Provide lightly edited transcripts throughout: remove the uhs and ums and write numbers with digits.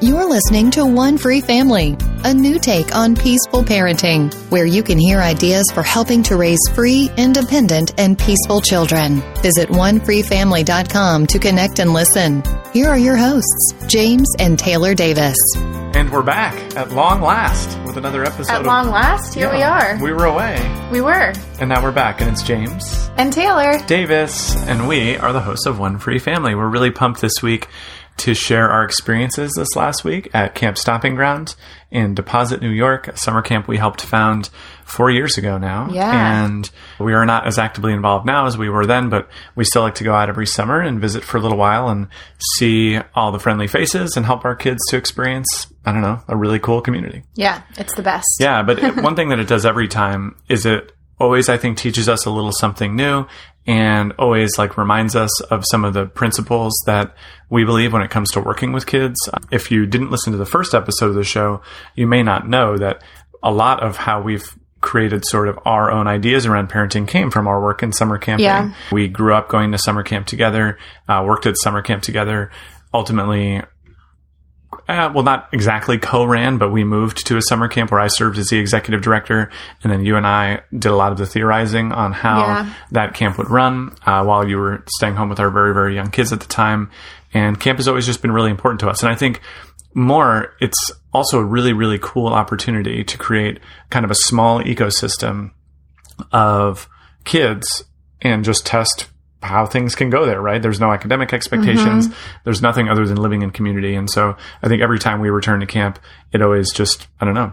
You're listening to One Free Family, a new take on peaceful parenting, where you can hear ideas for helping to raise free, independent, and peaceful children. Visit onefreefamily.com to connect and listen. Here are your hosts, James and Taylor Davis. And we're back at long last with another episode. At long last? Here we are. We were away. We were. And now we're back, and it's James. And Taylor. Davis. And we are the hosts of One Free Family. We're really pumped this week to share our experiences this last week at Camp Stomping Ground in Deposit, New York, a summer camp we helped found 4 years ago now. Yeah. And we are not as actively involved now as we were then, but we still like to go out every summer and visit for a little while and see all the friendly faces and help our kids to experience, I don't know, a really cool community. Yeah, it's the best. Yeah, but one thing that it does every time is it always, I think, teaches us a little something new and always reminds us of some of the principles that we believe when it comes to working with kids. If you didn't listen to the first episode of the show, you may not know that a lot of how we've created sort of our own ideas around parenting came from our work in summer camping. Yeah. We grew up going to summer camp together, worked at summer camp together, ultimately not exactly co-ran, but we moved to a summer camp where I served as the executive director. And then you and I did a lot of the theorizing on how that camp would run while you were staying home with our very, very young kids at the time. And camp has always just been really important to us. And I think it's also a really, really cool opportunity to create kind of a small ecosystem of kids and just test how things can go there, right? There's no academic expectations. Mm-hmm. There's nothing other than living in community. And so I think every time we return to camp, it always just, I don't know,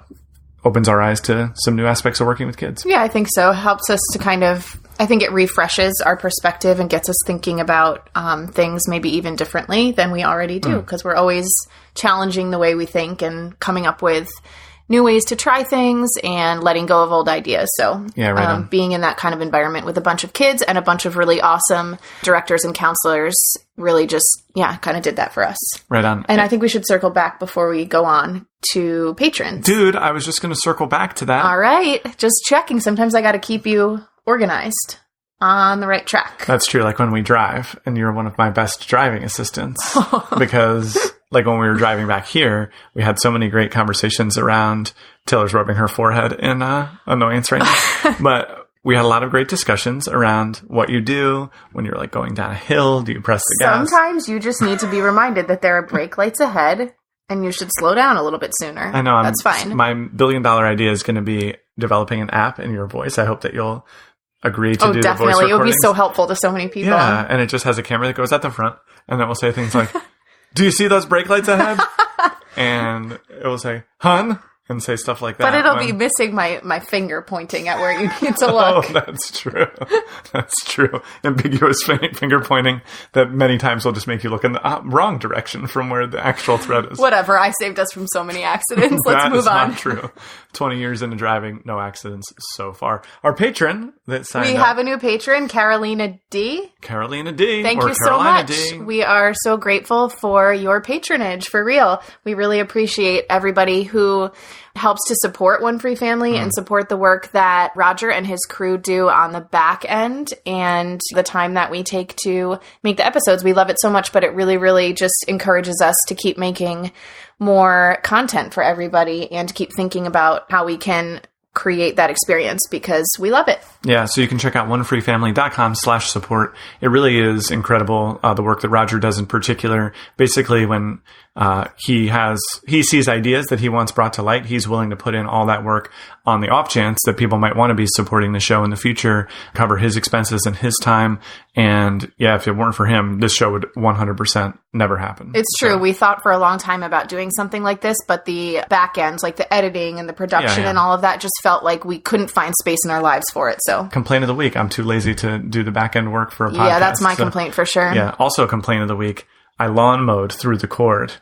opens our eyes to some new aspects of working with kids. Yeah, I think so. It helps us to I think it refreshes our perspective and gets us thinking about things maybe even differently than we already do, because we're always challenging the way we think and coming up with new ways to try things and letting go of old ideas. So being in that kind of environment with a bunch of kids and a bunch of really awesome directors and counselors really just, kind of did that for us. Right on. And I think we should circle back before we go on to patrons. Dude, I was just going to circle back to that. All right. Just checking. Sometimes I got to keep you organized on the right track. That's true. Like when we drive, and you're one of my best driving assistants because when we were driving back here, we had so many great conversations around Taylor's rubbing her forehead in annoyance right now. But we had a lot of great discussions around what you do when you're going down a hill. Do you press the gas? Sometimes you just need to be reminded that there are brake lights ahead and you should slow down a little bit sooner. I know. That's fine. My $1 billion idea is going to be developing an app in your voice. I hope that you'll agree to do definitely. The voice recordings. It would be so helpful to so many people. Yeah, and it just has a camera that goes at the front, and it will say things like, "Do you see those brake lights ahead?" And it will say, "Hun," and say stuff like that. But it'll be missing my finger pointing at where you need to look. Oh, that's true. That's true. Ambiguous finger pointing that many times will just make you look in the wrong direction from where the actual thread is. Whatever. I saved us from so many accidents. Let's move on. That is not true. 20 years into driving, no accidents so far. Our patron that signed up. We have a new patron, Carolina D. Carolina D. Thank you so much. D. We are so grateful for your patronage, for real. We really appreciate everybody who helps to support One Free Family and support the work that Roger and his crew do on the back end and the time that we take to make the episodes. We love it so much, but it really, really just encourages us to keep making more content for everybody and to keep thinking about how we can create that experience because we love it. Yeah, so you can check out onefreefamily.com/support. It really is incredible, the work that Roger does in particular. Basically, when he sees ideas that he wants brought to light, he's willing to put in all that work on the off chance that people might want to be supporting the show in the future, cover his expenses and his time. And yeah, if it weren't for him, this show would 100% never happen. It's true. We thought for a long time about doing something like this, but the back end, like the editing and the production and all of that just felt like we couldn't find space in our lives for it. So complaint of the week. I'm too lazy to do the back end work for a podcast. Yeah, that's my complaint for sure. Yeah. Also complaint of the week. I lawn mowed through the cord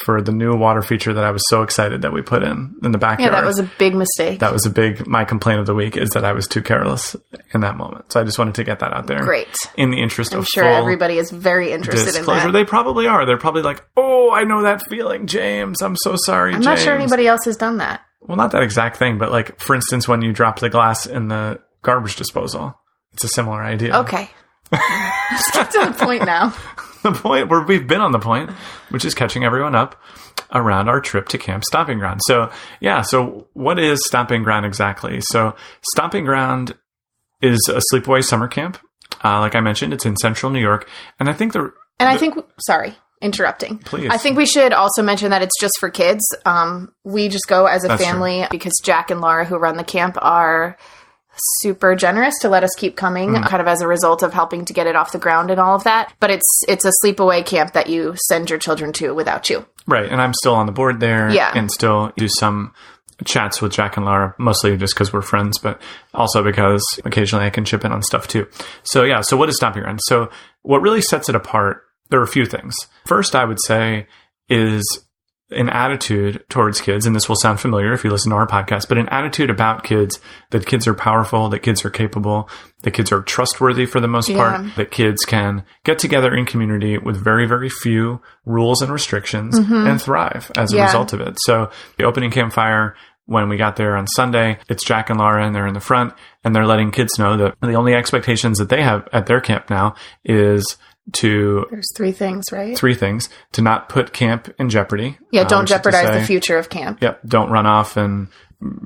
for the new water feature that I was so excited that we put in the backyard. Yeah, that was a big mistake. That was my complaint of the week is that I was too careless in that moment. So I just wanted to get that out there. Great. In the interest I'm of sure full everybody is very interested disclosure. in that. They probably are. They're probably like, oh, I know that feeling, James. I'm so sorry, James. I'm not sure anybody else has done that. Well, not that exact thing, but like, for instance, when you drop the glass in the garbage disposal, it's a similar idea. Okay. Let's get to the point now. The point where we've been on the point, which is catching everyone up. around our trip to Camp Stomping Ground. So what is Stomping Ground exactly? So Stomping Ground is a sleepaway summer camp. Like I mentioned, it's in central New York. And I think sorry, interrupting. Please. I think we should also mention that it's just for kids. We just go as a family because Jack and Laura, who run the camp, are super generous to let us keep coming, kind of as a result of helping to get it off the ground and all of that. But it's a sleepaway camp that you send your children to without you. Right. And I'm still on the board there and still do some chats with Jack and Laura, mostly just because we're friends, but also because occasionally I can chip in on stuff too. So what is Stomping Ground? So what really sets it apart, there are a few things. First, I would say is an attitude towards kids, and this will sound familiar if you listen to our podcast, but an attitude about kids, that kids are powerful, that kids are capable, that kids are trustworthy for the most part, that kids can get together in community with very, very few rules and restrictions and thrive as a result of it. So the opening campfire, when we got there on Sunday, it's Jack and Laura, and they're in the front, and they're letting kids know that the only expectations that they have at their camp now is there's 3 things, right? 3 things. To not put camp in jeopardy. Yeah, don't jeopardize the future of camp. Yep. Don't run off and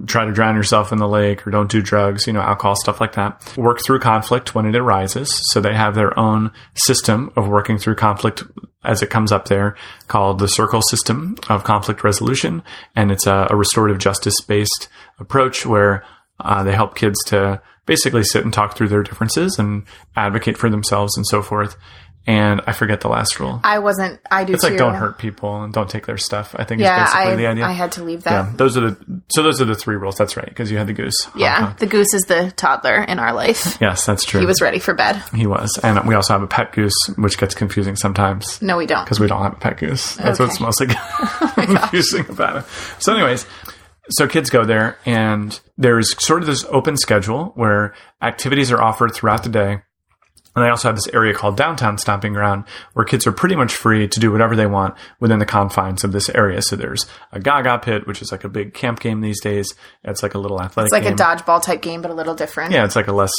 try to drown yourself in the lake, or don't do drugs, alcohol, stuff like that. Work through conflict when it arises. So they have their own system of working through conflict as it comes up there, called the Circle System of Conflict Resolution. And it's a restorative justice-based approach where they help kids to basically sit and talk through their differences and advocate for themselves and so forth. And I forget the last rule. I do It's too. like, don't hurt people and don't take their stuff, I think is basically the idea. I had to leave that. Yeah, those are the 3 rules. That's right, because you had the goose. Yeah, the goose is the toddler in our life. Yes, that's true. He was ready for bed. He was. And we also have a pet goose, which gets confusing sometimes. No, we don't. Because we don't have a pet goose. That's what's mostly confusing about it. So anyways, so kids go there, and there's sort of this open schedule where activities are offered throughout the day. And they also have this area called Downtown Stomping Ground, where kids are pretty much free to do whatever they want within the confines of this area. So there's a Gaga pit, which is like a big camp game these days. It's like a little athletic game. It's like a dodgeball type game, but a little different. Yeah, it's like a less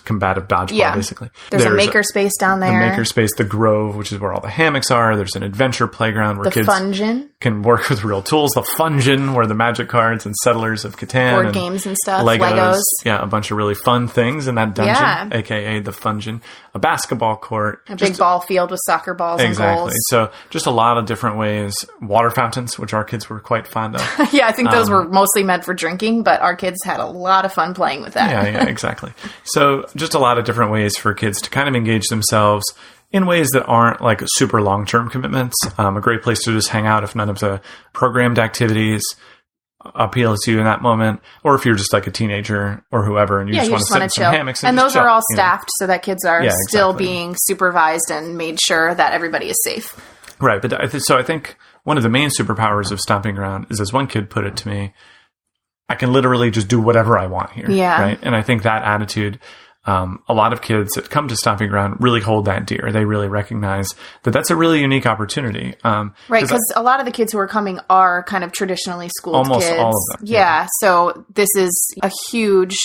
combative dodgeball, basically. There's a makerspace down there. The makerspace, the Grove, which is where all the hammocks are. There's an adventure playground where kids can work with real tools. The Fungin, where the magic cards and Settlers of Catan. Board games and stuff. Legos. Yeah, a bunch of really fun things in that dungeon, a.k.a. the Fungin. A basketball court. A big ball field with soccer balls and goals. So just a lot of different ways. Water fountains, which our kids were quite fond of. Yeah, I think those were mostly meant for drinking, but our kids had a lot of fun playing with that. Yeah, exactly. So just a lot of different ways for kids to kind of engage themselves in ways that aren't like super long-term commitments. A great place to just hang out if none of the programmed activities appeal to you in that moment, or if you're just like a teenager or whoever and you just want to sit in some hammocks. And those are all staffed so that kids are still being supervised and made sure that everybody is safe. Right. But so I think one of the main superpowers of Stomping Ground is, as one kid put it to me, I can literally just do whatever I want here. Yeah. Right. And I think that attitude, a lot of kids that come to Stomping Ground really hold that dear. They really recognize that that's a really unique opportunity. Right, because a lot of the kids who are coming are kind of traditionally schooled almost kids. All of them. Yeah, so this is a huge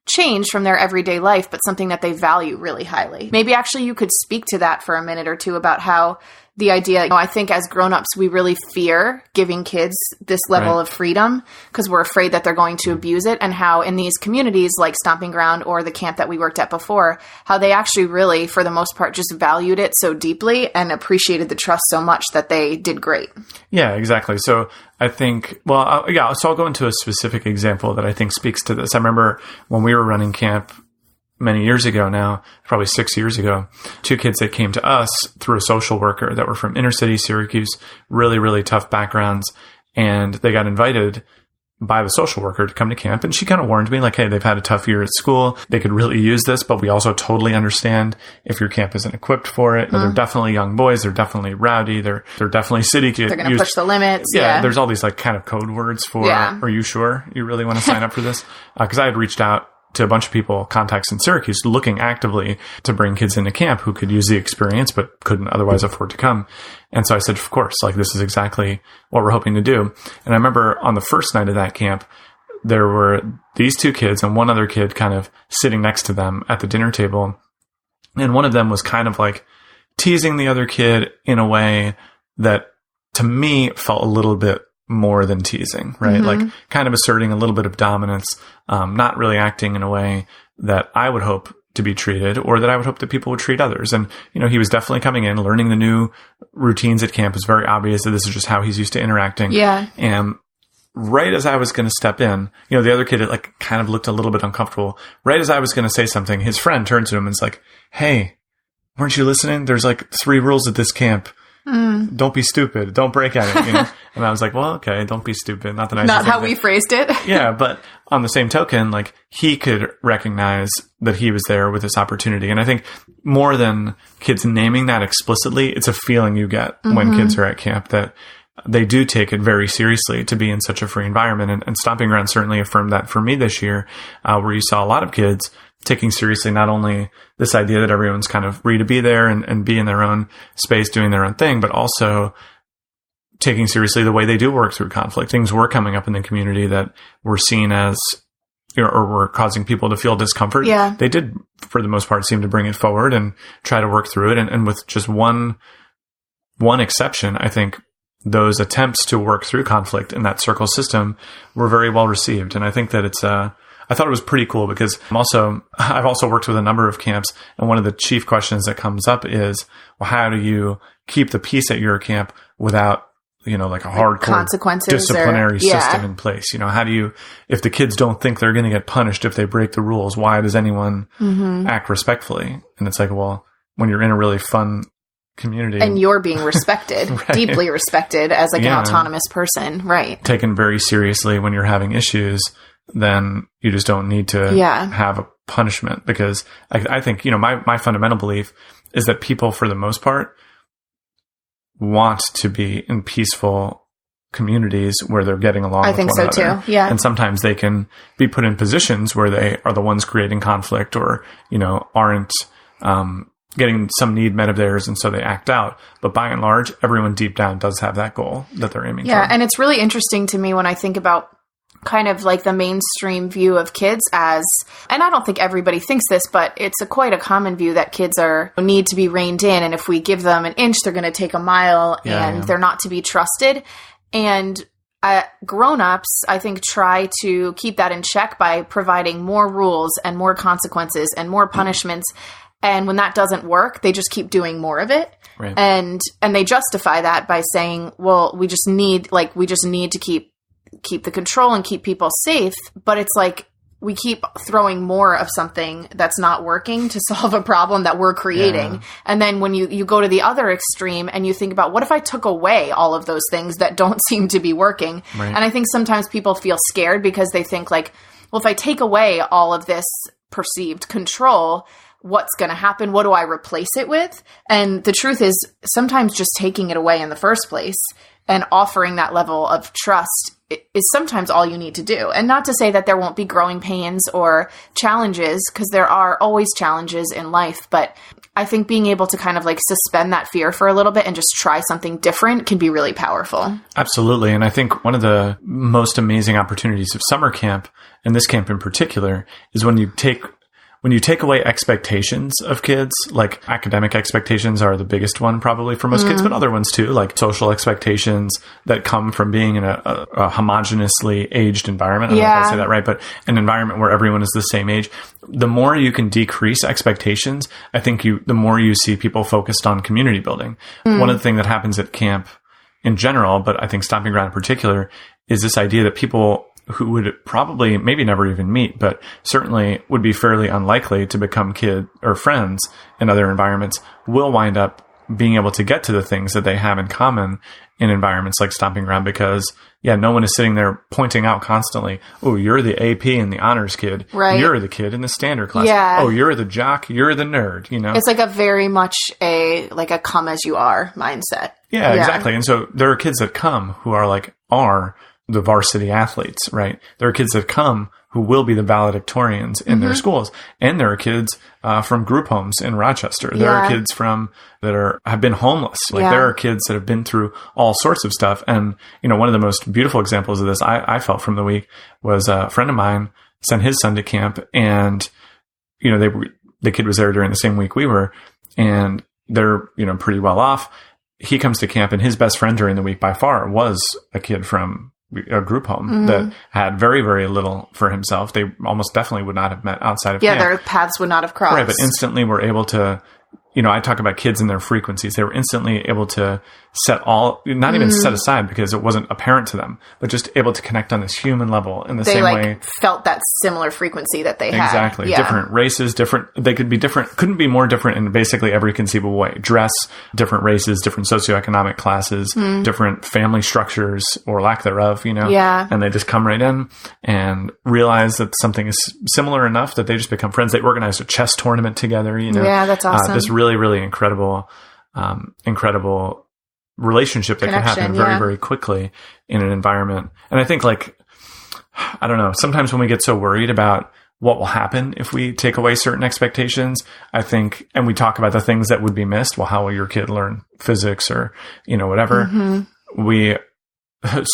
change from their everyday life, but something that they value really highly. Maybe actually you could speak to that for a minute or two about how the idea, I think as grown-ups, we really fear giving kids this level of freedom because we're afraid that they're going to abuse it, and how in these communities like Stomping Ground or the camp that we worked at before, how they actually really, for the most part, just valued it so deeply and appreciated the trust so much that they did great. Yeah, exactly. So I think, so I'll go into a specific example that I think speaks to this. I remember when we were running camp many years ago now, probably 6 years ago, 2 kids that came to us through a social worker that were from inner city Syracuse, really, really tough backgrounds. And they got invited by the social worker to come to camp. And she kind of warned me like, hey, they've had a tough year at school. They could really use this, but we also totally understand if your camp isn't equipped for it. They're definitely young boys. They're definitely rowdy. They're definitely city kids. They're going to push the limits. Yeah. There's all these like kind of code words for, are you sure you really want to sign up for this? Because I had reached out to a bunch of people, contacts in Syracuse, looking actively to bring kids into camp who could use the experience but couldn't otherwise afford to come. And so I said, of course, like this is exactly what we're hoping to do. And I remember on the first night of that camp, there were these 2 kids and one other kid kind of sitting next to them at the dinner table. And one of them was kind of like teasing the other kid in a way that to me felt a little bit more than teasing, right? Like kind of asserting a little bit of dominance, not really acting in a way that I would hope to be treated or that I would hope that people would treat others. And, he was definitely coming in, learning the new routines at camp. It was very obvious that this is just how he's used to interacting. Yeah. And right as I was going to step in, the other kid like kind of looked a little bit uncomfortable. Right as I was going to say something, his friend turned to him and was like, "Hey, weren't you listening? There's like 3 rules at this camp. Don't be stupid. Don't break at it." And I was like, well, okay, don't be stupid. Not the nicest Not how we phrased it. Yeah, but on the same token, like he could recognize that he was there with this opportunity. And I think more than kids naming that explicitly, it's a feeling you get when kids are at camp that they do take it very seriously to be in such a free environment. And Stomping Ground certainly affirmed that for me this year, where you saw a lot of kids taking seriously not only this idea that everyone's kind of free to be there and be in their own space doing their own thing, but also taking seriously the way they do work through conflict. Things were coming up in the community that were seen as, or were causing people to feel discomfort. Yeah. They did, for the most part, seem to bring it forward and try to work through it. And with just one exception, I think those attempts to work through conflict in that circle system were very well received. And I think that I thought it was pretty cool because I've also worked with a number of camps, and one of the chief questions that comes up is, well, how do you keep the peace at your camp without, like a hardcore consequences disciplinary system in place? How do you, if the kids don't think they're going to get punished if they break the rules, why does anyone act respectfully? And it's like, well, when you're in a really fun community and you're being respected, right. Deeply respected as like an autonomous person, right? Taken very seriously when you're having issues, then you just don't need to have a punishment, because I think, my fundamental belief is that people, for the most part, want to be in peaceful communities where they're getting along with one another. I think so too, yeah. And sometimes they can be put in positions where they are the ones creating conflict or, aren't getting some need met of theirs, and so they act out. But by and large, everyone deep down does have that goal that they're aiming for. Yeah, and it's really interesting to me when I think about kind of like the mainstream view of kids as, and I don't think everybody thinks this, but it's quite a common view that kids need to be reined in, and if we give them an inch, they're going to take a mile, and they're not to be trusted. And grown-ups, I think, try to keep that in check by providing more rules and more consequences and more punishments. And when that doesn't work, they just keep doing more of it. Right. And they justify that by saying, well, we just need to keep the control and keep people safe. But it's like we keep throwing more of something that's not working to solve a problem that we're creating. Yeah. And then when you go to the other extreme and you think about, what if I took away all of those things that don't seem to be working? Right. And I think sometimes people feel scared because they think like, well, if I take away all of this perceived control, what's going to happen? What do I replace it with? And the truth is, sometimes just taking it away in the first place and offering that level of trust is sometimes all you need to do. And not to say that there won't be growing pains or challenges, because there are always challenges in life. But I think being able to kind of like suspend that fear for a little bit and just try something different can be really powerful. Absolutely. And I think one of the most amazing opportunities of summer camp, and this camp in particular, is when you take away expectations of kids. Like academic expectations are the biggest one probably for most kids, but other ones too, like social expectations that come from being in a homogeneously aged environment. I don't know if I say that right, but an environment where everyone is the same age. The more you can decrease expectations, I think the more you see people focused on community building. One of the things that happens at camp in general, but I think Stomping Ground in particular, is this idea that people who would probably maybe never even meet, but certainly would be fairly unlikely to become kid or friends in other environments, will wind up being able to get to the things that they have in common in environments like Stomping Ground, because no one is sitting there pointing out constantly, oh, you're the AP and the honors kid. Right. You're the kid in the standard class. Yeah. Oh, you're the jock. You're the nerd, It's like a very much a come as you are mindset. Yeah, exactly. And so there are kids that come who are the varsity athletes, right? There are kids that come who will be the valedictorians in their schools. And there are kids from group homes in Rochester. There are kids that have been homeless. There are kids that have been through all sorts of stuff. And, one of the most beautiful examples of this I felt from the week was a friend of mine sent his son to camp, and, the kid was there during the same week we were, and they're, pretty well off. he comes to camp, and his best friend during the week by far was a kid from a group home that had very, very little for himself. They almost definitely would not have met outside of camp. Their paths would not have crossed. Right, but instantly were able to, I talk about kids and their frequencies. They were instantly able to not even set aside because it wasn't apparent to them, but just able to connect on this human level in the same way. They felt that similar frequency that they had. Exactly. Different races, they could be different, couldn't be more different in basically every conceivable way. Dress, different races, different socioeconomic classes, different family structures or lack thereof, and they just come right in and realize that something is similar enough that they just become friends. They organized a chess tournament together, Yeah, that's awesome. This really, really incredible relationship that can happen very, very quickly in an environment. And I think I don't know, sometimes when we get so worried about what will happen if we take away certain expectations, I think, and we talk about the things that would be missed. Well, how will your kid learn physics or, whatever? We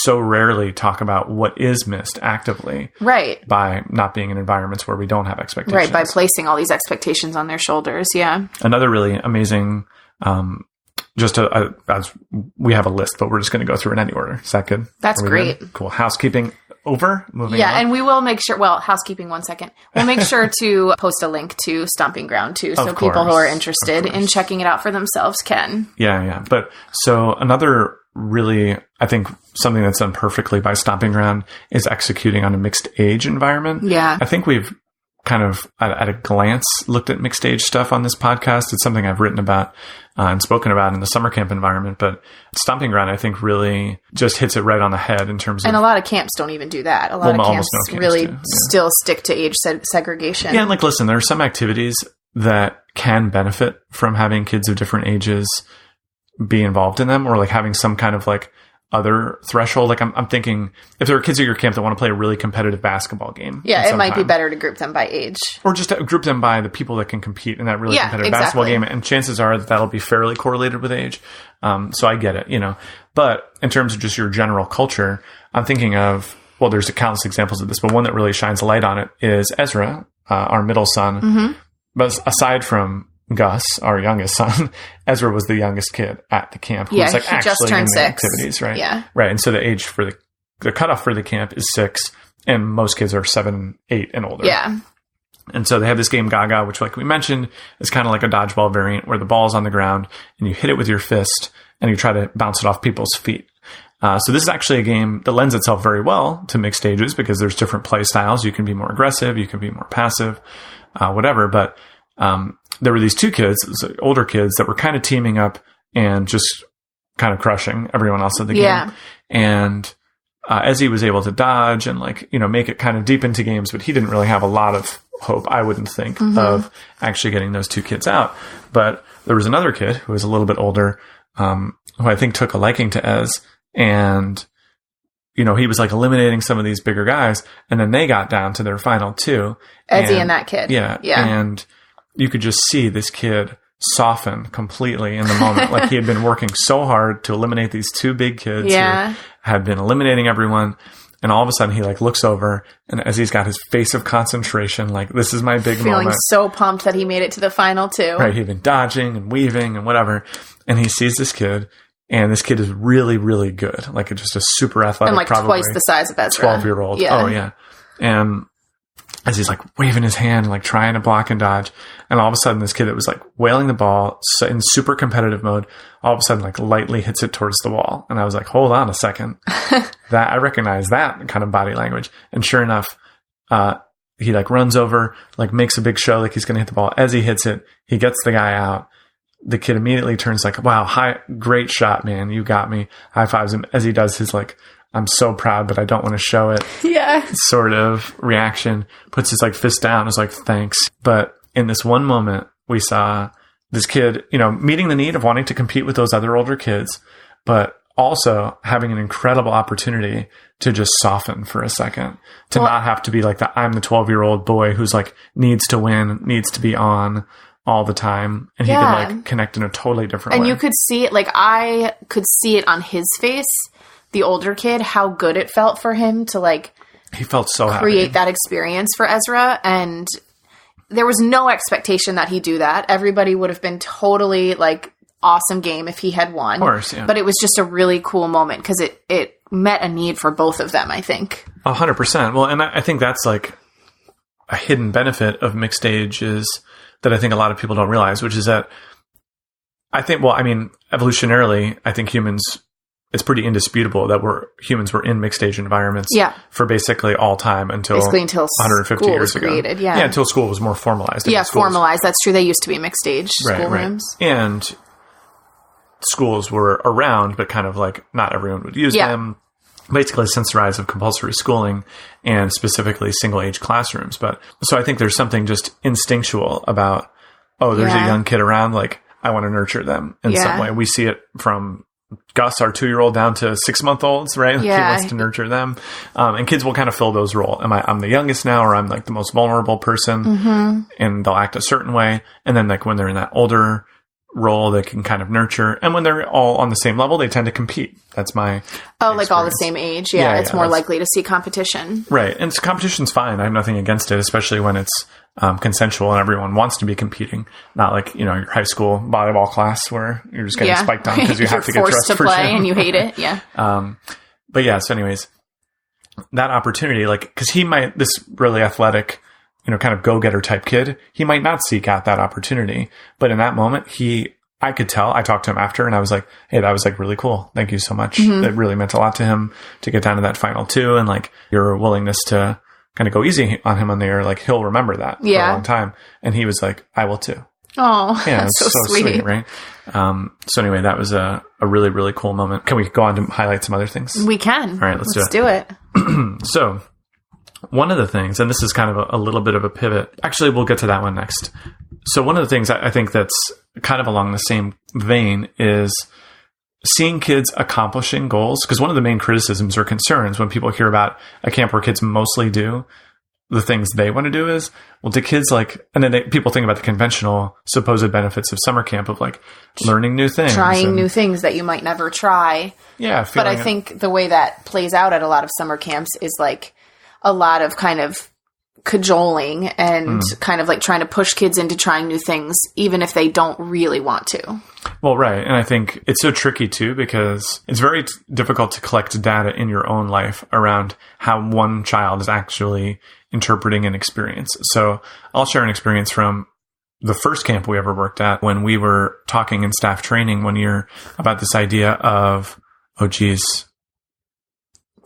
so rarely talk about what is missed actively. Right. By not being in environments where we don't have expectations. Right. By placing all these expectations on their shoulders. Yeah. Another really amazing, as we have a list, but we're just going to go through in any order. Is that good? That's great. Good? Cool. Housekeeping over. Moving on. And we will make sure. Well, housekeeping. 1 second. We'll make sure to post a link to Stomping Ground too, so people who are interested in checking it out for themselves can. Yeah. But so another really, I think something that's done perfectly by Stomping Ground is executing on a mixed age environment. Yeah. I think we've kind of at a glance looked at mixed age stuff on this podcast. It's something I've written about and spoken about in the summer camp environment, but Stomping Ground, I think, really just hits it right on the head in terms of... And a lot of camps don't even do that. A lot of camps really still stick to age segregation. Yeah, and listen, there are some activities that can benefit from having kids of different ages be involved in them, or having some kind of other threshold. I'm thinking if there are kids at your camp that want to play a really competitive basketball game. Yeah, it might be better to group them by age. Or just to group them by the people that can compete in that really competitive basketball game. And chances are that that'll be fairly correlated with age. So I get it, But in terms of just your general culture, I'm thinking of, well, there's countless examples of this, but one that really shines a light on it is Ezra, our middle son. But aside from Gus, our youngest son, Ezra was the youngest kid at the camp. Who was he actually just turned in the 6. Activities, right? Yeah. Right. And so the age for the cutoff for the camp is 6, and most kids are 7, 8 and older. Yeah. And so they have this game Gaga, which we mentioned is kind of like a dodgeball variant where the ball's on the ground and you hit it with your fist and you try to bounce it off people's feet. So this is actually a game that lends itself very well to mixed ages because there's different play styles. You can be more aggressive, you can be more passive, whatever. But there were these 2 kids, older kids, that were kind of teaming up and just kind of crushing everyone else at the game. And Ezzy was able to dodge and make it kind of deep into games, but he didn't really have a lot of hope, I wouldn't think, of actually getting those 2 kids out. But there was another kid who was a little bit older, who I think took a liking to Ez, and he was eliminating some of these bigger guys, and then they got down to their final 2. Ezzy and that kid. Yeah. And you could just see this kid soften completely in the moment. He had been working so hard to eliminate these 2 big kids who had been eliminating everyone. And all of a sudden he looks over, and as he's got his face of concentration, this is my big moment. Feeling so pumped that he made it to the final 2. Right. He'd been dodging and weaving and whatever. And he sees this kid, and this kid is really, really good. Just a super athletic, and probably twice the size of Ezra. 12-year-old. Yeah. Oh yeah. And as he's waving his hand, trying to block and dodge. And all of a sudden this kid that was wailing the ball in super competitive mode, all of a sudden lightly hits it towards the wall. And I was hold on a second. That I recognize that kind of body language. And sure enough, he runs over, makes a big show, he's going to hit the ball. As he hits it, he gets the guy out. The kid immediately turns wow, great shot, man. You got me. High fives him as he does his I'm so proud, but I don't want to show it. Yeah. Sort of reaction, puts his fist down, is thanks. But in this one moment, we saw this kid, meeting the need of wanting to compete with those other older kids, but also having an incredible opportunity to just soften for a second, to not have to be I'm the 12-year-old boy who's needs to win, needs to be on all the time. And he could connect in a totally different way. And you could see it, I could see it on his face, the older kid, how good it felt for him to he felt so create happy. That experience for Ezra. And there was no expectation that he'd do that. Everybody would have been totally awesome game if he had won. Of course, yeah. But it was just a really cool moment because it met a need for both of them, I think. 100%. Well, and I think that's like a hidden benefit of mixed age is that I think a lot of people don't realize, which is that I think, well, I mean, evolutionarily, I think humans, it's pretty indisputable that humans were in mixed age environments for basically all time until 150 years ago. Created, yeah, until school was more formalized. Yeah, formalized. That's true. They used to be mixed age schoolrooms. And schools were around, but kind of like not everyone would use them. Basically, since the rise of compulsory schooling and specifically single age classrooms. But so I think there's something just instinctual about, there's a young kid around, like I want to nurture them in some way. We see it from Gus, our 2-year-old, down to 6-month-olds, right? Like he wants to nurture them. And kids will kind of fill those roles. I'm the youngest now, or I'm like the most vulnerable person, and they'll act a certain way. And then like when they're in that older role, they can kind of nurture. And when they're all on the same level, they tend to compete. That's my experience. Like all the same age. Yeah, it's more likely to see competition. Right. And competition's fine. I have nothing against it, especially when it's consensual and everyone wants to be competing. Not like, your high school volleyball class where you're just getting spiked on because you have to get dressed to for play gym. And you hate it. Yeah. But yeah, so anyways, that opportunity, like, because this really athletic, kind of go-getter type kid, he might not seek out that opportunity. But in that moment, I could tell. I talked to him after and I was like, hey, that was like really cool. Thank you so much. That really meant a lot to him to get down to that final 2. And like your willingness to kind of go easy on him on the air, like he'll remember that for a long time. And he was like, I will too. Oh, yeah, that's so sweet. Right? So anyway, that was a really, really cool moment. Can we go on to highlight some other things? We can. All right, let's do it. So one of the things, and this is kind of a little bit of a pivot. Actually, we'll get to that one next. So one of the things I think that's kind of along the same vein is seeing kids accomplishing goals. Because one of the main criticisms or concerns when people hear about a camp where kids mostly do the things they want to do is, well, do kids like, and then people think about the conventional supposed benefits of summer camp of like learning new things. Trying new things that you might never try. Yeah. But I think the way that plays out at a lot of summer camps is like a lot of kind of cajoling and kind of like trying to push kids into trying new things, even if they don't really want to. Well, right. And I think it's so tricky too, because it's very difficult to collect data in your own life around how one child is actually interpreting an experience. So I'll share an experience from the first camp we ever worked at when we were talking in staff training one year about this idea of,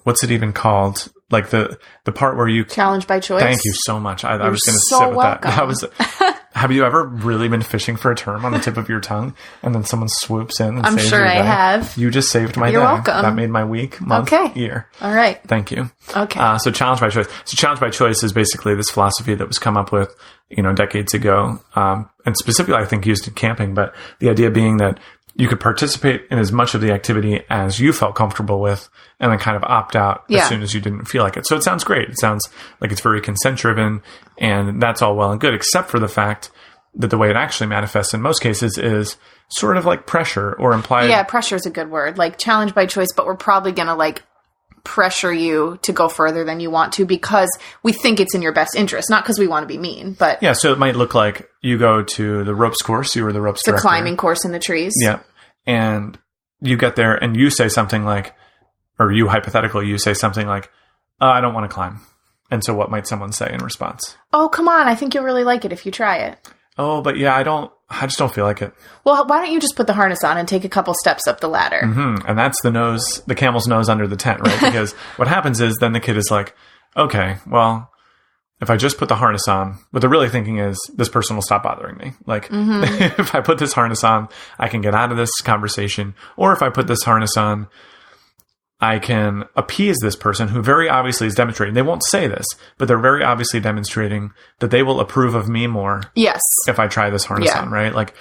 what's it even called? Like the part where you challenge by choice. Thank you so much. I was going to sit with that. That was. Have you ever really been fishing for a term on the tip of your tongue, and then someone swoops in and I'm saves sure your I day? have. You just saved my You're day. welcome. That made my week, month, year. All right. Thank you. Okay. So challenge by choice. So challenge by choice is basically this philosophy that was come up with, decades ago, and specifically I think used in camping. But the idea being that you could participate in as much of the activity as you felt comfortable with and then kind of opt out as soon as you didn't feel like it. So it sounds great. It sounds like it's very consent driven, and that's all well and good, except for the fact that the way it actually manifests in most cases is sort of like pressure or implied. Yeah, pressure is a good word. Like challenge by choice, but we're probably going to like pressure you to go further than you want to because we think it's in your best interest, not because we want to be mean, but yeah. So it might look like you go to the ropes course. You were the ropes director. The climbing course in the trees. Yeah. And you get there and you say something like, or you hypothetically, you say something like, I don't want to climb. And so what might someone say in response? Oh, come on. I think you'll really like it if you try it. Oh, but yeah, I just don't feel like it. Well, why don't you just put the harness on and take a couple steps up the ladder? Mm-hmm. And that's the camel's nose under the tent, right? Because what happens is then the kid is like, okay, well, if I just put the harness on, what they're really thinking is this person will stop bothering me. Like if I put this harness on, I can get out of this conversation. Or if I put this harness on, I can appease this person who very obviously is demonstrating. They won't say this, but they're very obviously demonstrating that they will approve of me more. Yes. If I try this harness on, right? Like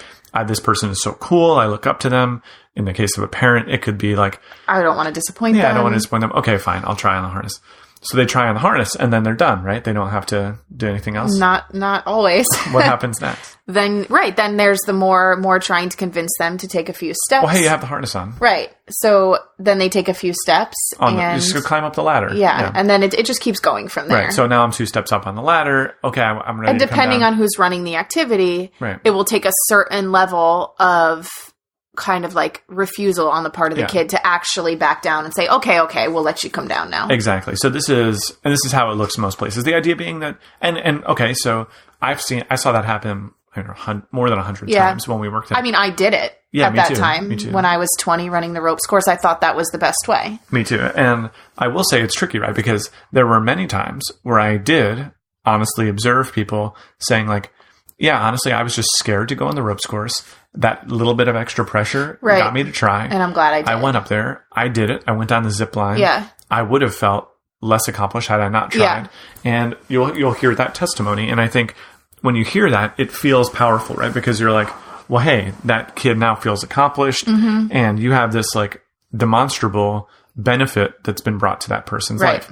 this person is so cool. I look up to them. In the case of a parent, it could be like, I don't want to disappoint them. Yeah, I don't want to disappoint them. Okay, fine. I'll try on the harness. So they try on the harness and then they're done, right? They don't have to do anything else. Not always. What happens next? Then there's the more trying to convince them to take a few steps. Well, hey, you have the harness on. Right. So then they take a few steps. You just go climb up the ladder. Yeah. And then it just keeps going from there. Right. So now I'm 2 steps up on the ladder. Okay, I'm ready and to come depending down. on who's running the activity, right. It will take a certain level of kind of like refusal on the part of the kid to actually back down and say, okay, we'll let you come down now. Exactly. So this is how it looks most places. The idea being that, and okay, so I saw that happen more than 100 times when we worked there. I mean, I did it at that time when I was 20 running the ropes course. I thought that was the best way. Me too. And I will say it's tricky, right? Because there were many times where I did honestly observe people saying like, yeah, honestly, I was just scared to go on the ropes course. That little bit of extra pressure got me to try. And I'm glad I did. I went up there. I did it. I went down the zip line. Yeah. I would have felt less accomplished had I not tried. Yeah. And you'll hear that testimony. And I think when you hear that, it feels powerful, right? Because you're like, well, hey, that kid now feels accomplished. Mm-hmm. And you have this like demonstrable benefit that's been brought to that person's life.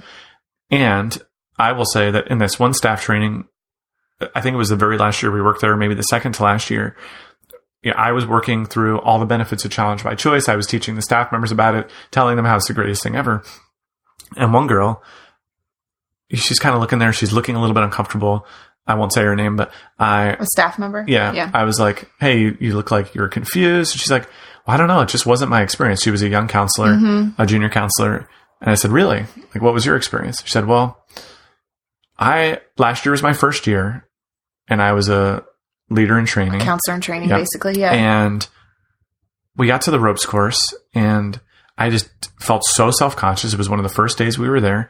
And I will say that in this one staff training, I think it was the very last year we worked there, maybe the second to last year, I was working through all the benefits of Challenge by Choice. I was teaching the staff members about it, telling them how it's the greatest thing ever. And one girl, she's kind of looking there. She's looking a little bit uncomfortable. I won't say her name, but a staff member? Yeah. I was like, hey, you look like you're confused. And she's like, well, I don't know. It just wasn't my experience. She was a young counselor, a junior counselor. And I said, really? Like, what was your experience? She said, well, last year was my first year and I was a leader in training. Counselor in training, basically, yeah. And we got to the ropes course and I just felt so self-conscious. It was one of the first days we were there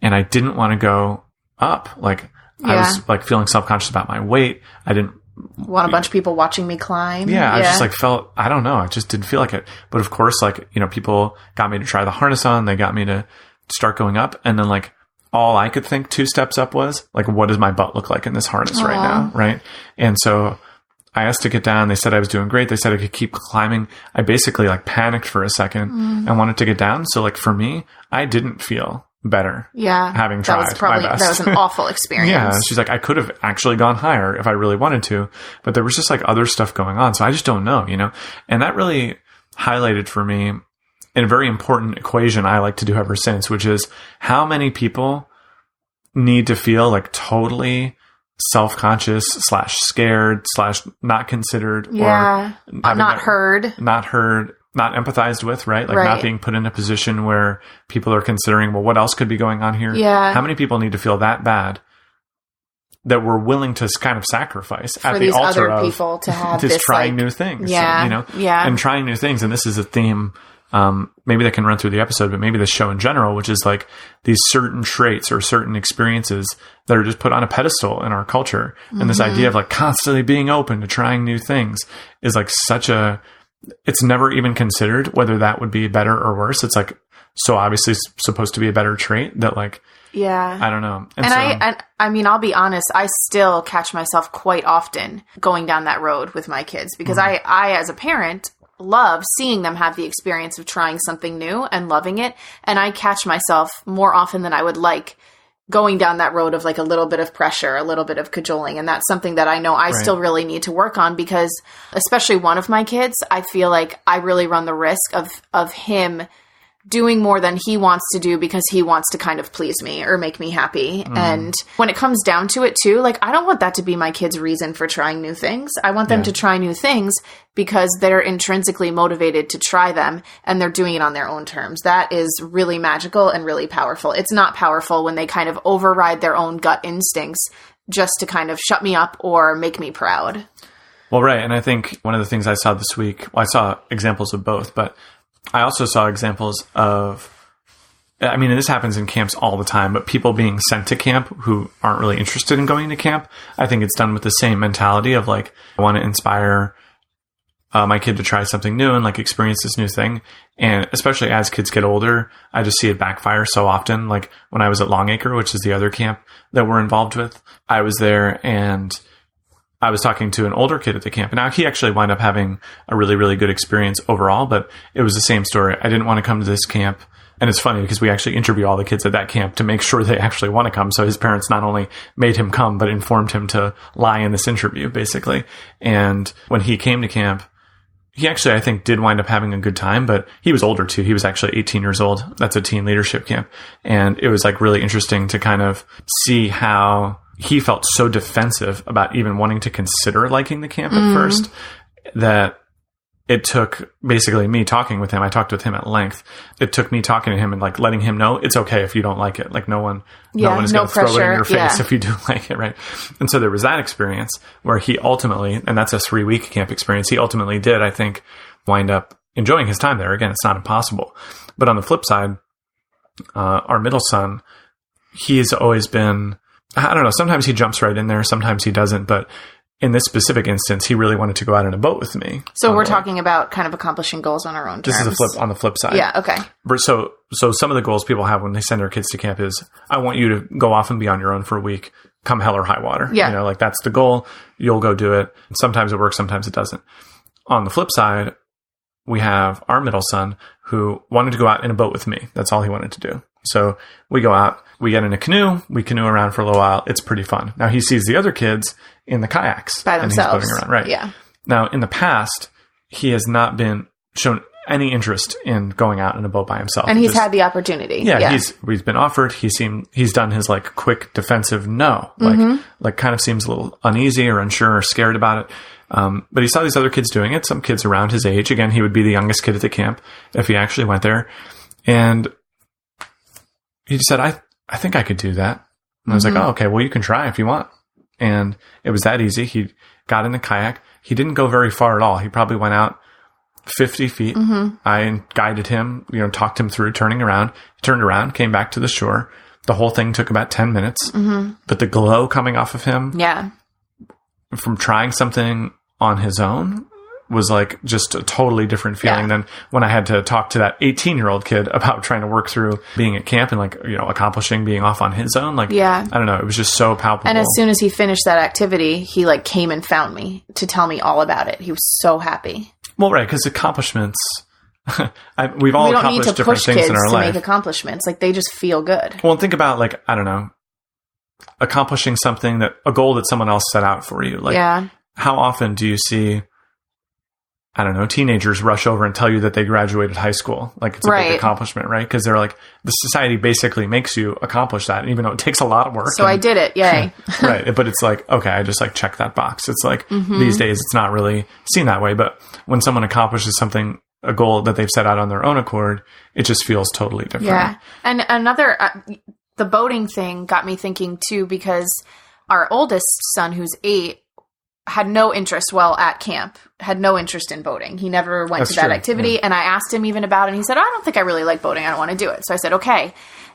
and I didn't want to go up. Like, I was like feeling self-conscious about my weight. I didn't want a bunch of people watching me climb. Yeah. I just like I don't know. I just didn't feel like it. But of course, like, people got me to try the harness on. They got me to start going up. And then like, all I could think 2 steps up was like, what does my butt look like in this harness right now? Right. And so I asked to get down. They said I was doing great. They said I could keep climbing. I basically like panicked for a second and wanted to get down. So like for me, I didn't feel better. Yeah. Having tried my best. That was an awful experience. Yeah. She's like, I could have actually gone higher if I really wanted to, but there was just like other stuff going on. So I just don't know, and that really highlighted for me in a very important equation I like to do ever since, which is how many people need to feel like totally self-conscious / scared / not considered or not heard, not empathized with, right? Like not being put in a position where people are considering, well, what else could be going on here? Yeah. How many people need to feel that bad that we're willing to kind of sacrifice for at these the altar other of people to have just this trying new things? Yeah. And trying new things. And this is a theme, maybe that can run through the episode, but maybe the show in general, which is like these certain traits or certain experiences that are just put on a pedestal in our culture. And this idea of like constantly being open to trying new things is like it's never even considered whether that would be better or worse. It's like so obviously supposed to be a better trait that like, I don't know. And I mean, I'll be honest, I still catch myself quite often going down that road with my kids because I, as a parent, love seeing them have the experience of trying something new and loving it. And I catch myself more often than I would like going down that road of like a little bit of pressure, a little bit of cajoling. And that's something that I know I still really need to work on because especially one of my kids, I feel like I really run the risk of him doing more than he wants to do because he wants to kind of please me or make me happy. And when it comes down to it too, like I don't want that to be my kid's reason for trying new things. I want them to try new things because they're intrinsically motivated to try them and they're doing it on their own terms. That is really magical and really powerful. It's not powerful when they kind of override their own gut instincts just to kind of shut me up or make me proud. Well, right. And I think one of the things I saw this week, I saw examples of both, but I also saw examples of, I mean, and this happens in camps all the time, but people being sent to camp who aren't really interested in going to camp. I think it's done with the same mentality of like, I want to inspire my kid to try something new and like experience this new thing. And especially as kids get older, I just see it backfire so often. Like when I was at Longacre, which is the other camp that we're involved with, I was there and I was talking to an older kid at the camp. And now he actually wound up having a really, really good experience overall, but it was the same story. I didn't want to come to this camp. And it's funny because we actually interview all the kids at that camp to make sure they actually want to come. So his parents not only made him come, but informed him to lie in this interview, basically. And when he came to camp, he actually, I think, did wind up having a good time, but he was older too. He was actually 18 years old. That's a teen leadership camp. And it was like really interesting to kind of see how he felt so defensive about even wanting to consider liking the camp at first that it took basically me talking with him. I talked with him at length. It took me talking to him and like letting him know it's okay if you don't like it. Like no one is going to throw it in your face if you do like it, right? And so there was that experience where he ultimately, and that's a 3-week camp experience, he ultimately did, I think, wind up enjoying his time there. Again, it's not impossible. But on the flip side, our middle son, he's always been, I don't know, sometimes he jumps right in there, sometimes he doesn't, but in this specific instance, he really wanted to go out on a boat with me. So we're talking about kind of accomplishing goals on our own terms. This is on the flip side. Yeah, okay. So some of the goals people have when they send their kids to camp is, I want you to go off and be on your own for a week, come hell or high water. Yeah. You know, like that's the goal. You'll go do it. Sometimes it works, sometimes it doesn't. On the flip side, we have our middle son who wanted to go out in a boat with me. That's all he wanted to do. So we go out, we get in a canoe, we canoe around for a little while. It's pretty fun. Now he sees the other kids in the kayaks by themselves. And he's boating around, right? Yeah. Now in the past, he has not been shown any interest in going out in a boat by himself. And he's had the opportunity. Yeah. He's been offered. He's done his like quick defensive no, like kind of seems a little uneasy or unsure or scared about it. But he saw these other kids doing it. Some kids around his age. Again, he would be the youngest kid at the camp if he actually went there. And he just said, I think I could do that. And I was like, oh, okay, well, you can try if you want. And it was that easy. He got in the kayak. He didn't go very far at all. He probably went out 50 feet. I guided him, talked him through turning around. He turned around, came back to the shore. The whole thing took about 10 minutes. But the glow coming off of him from trying something on his own was like just a totally different feeling than when I had to talk to that 18-year-old kid about trying to work through being at camp and like, accomplishing being off on his own. Like, I don't know. It was just so palpable. And as soon as he finished that activity, he like came and found me to tell me all about it. He was so happy. Well, right. Because accomplishments, we've all accomplished different things in our life. We don't need to push kids to make accomplishments. Like they just feel good. Well, think about like, I don't know, accomplishing something a goal that someone else set out for you. Like how often do you see, I don't know, teenagers rush over and tell you that they graduated high school. Like it's a big accomplishment, right? Because they're like, the society basically makes you accomplish that, even though it takes a lot of work. So I did it. Yay. Right. But it's like, okay, I just like check that box. It's like these days it's not really seen that way. But when someone accomplishes something, a goal that they've set out on their own accord, it just feels totally different. Yeah. And another, the boating thing got me thinking too, because our oldest son, who's 8, had no interest at camp, had no interest in boating. He never went to that activity. Yeah. And I asked him even about it. And he said, I don't think I really like boating. I don't want to do it. So I said, okay.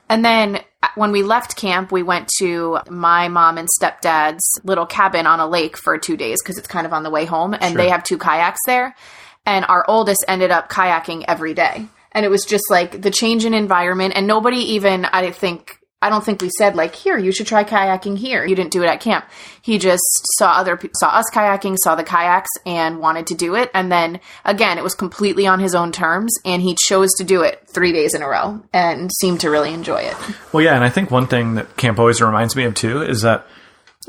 And then when we left camp, we went to my mom and stepdad's little cabin on a lake for 2 days because it's kind of on the way home. And they have 2 kayaks there. And our oldest ended up kayaking every day. And it was just like the change in environment. And nobody even, I don't think we said like, here, you should try kayaking here. You didn't do it at camp. He just saw us kayaking, saw the kayaks and wanted to do it. And then again, it was completely on his own terms and he chose to do it 3 days in a row and seemed to really enjoy it. Well, yeah. And I think one thing that camp always reminds me of too, is that